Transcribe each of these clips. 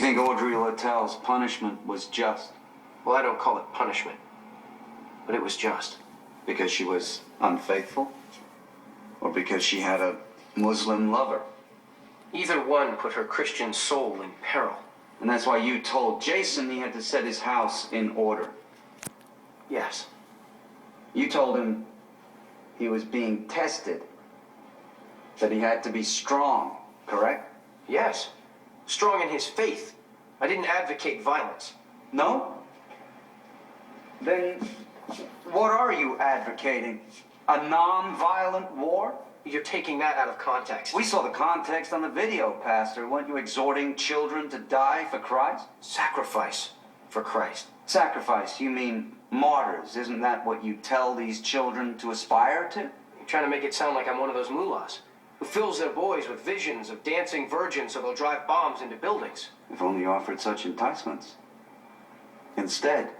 think Audrey Littell's punishment was just? Well, I don't call it punishment, but it was just. Because she was unfaithful? Or because she had a Muslim lover? Either one put her Christian soul in peril. And that's why you told Jason he had to set his house in order. Yes. You told him he was being tested, that he had to be strong, correct? Yes. Strong in his faith. I didn't advocate violence. No? Then what are you advocating? A non-violent war? You're taking that out of context. We saw the context on the video, Pastor. Weren't you exhorting children to die for Christ? Sacrifice for Christ. Sacrifice, you mean martyrs. Isn't that what you tell these children to aspire to? You're trying to make it sound like I'm one of those mullahs who fills their boys with visions of dancing virgins so they'll drive bombs into buildings. If only you offered such enticements. Instead,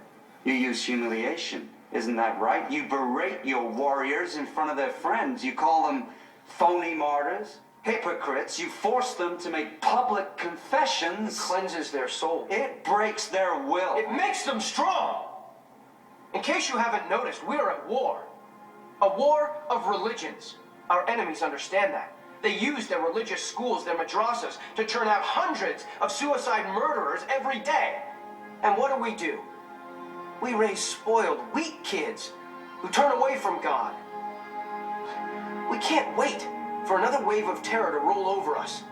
you use humiliation. Isn't that right? You berate your warriors in front of their friends. You call them phony martyrs, hypocrites. You force them to make public confessions. It cleanses their soul. It breaks their will. It makes them strong. In case you haven't noticed, we're at war. A war of religions. Our enemies understand that. They use their religious schools, their madrasas, to turn out hundreds of suicide murderers every day. And what do? We raise spoiled, weak kids who turn away from God. We can't wait for another wave of terror to roll over us.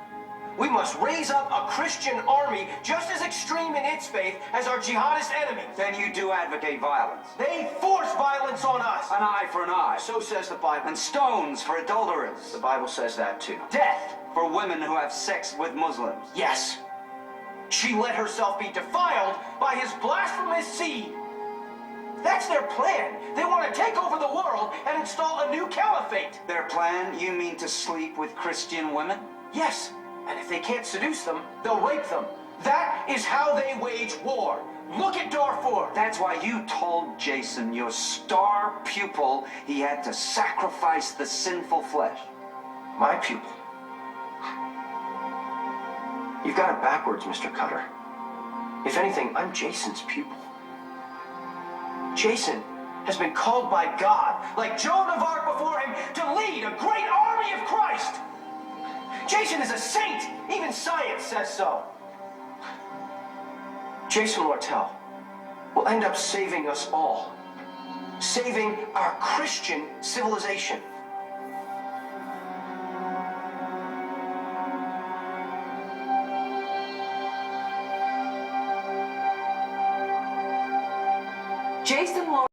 We must raise up a Christian army just as extreme in its faith as our jihadist enemies. Then you do advocate violence. They force violence on us. An eye for an eye. So says the Bible. And stones for adulterers. The Bible says that too. Death for women who have sex with Muslims. Yes. She let herself be defiled by his blasphemous seed. That's their plan. They want to take over the world and install a new caliphate. Their plan? You mean to sleep with Christian women? Yes. And if they can't seduce them, they'll rape them. That is how they wage war. Look at Darfur. That's why you told Jason, your star pupil, he had to sacrifice the sinful flesh. My pupil? You've got it backwards, Mr. Cutter. If anything, I'm Jason's pupil. Jason has been called by God, like Joan of Arc before him, to lead a great army of Christ. Jason is a saint. Even science says so. Jason Lortel will end up saving us all. Saving our Christian civilization. Jason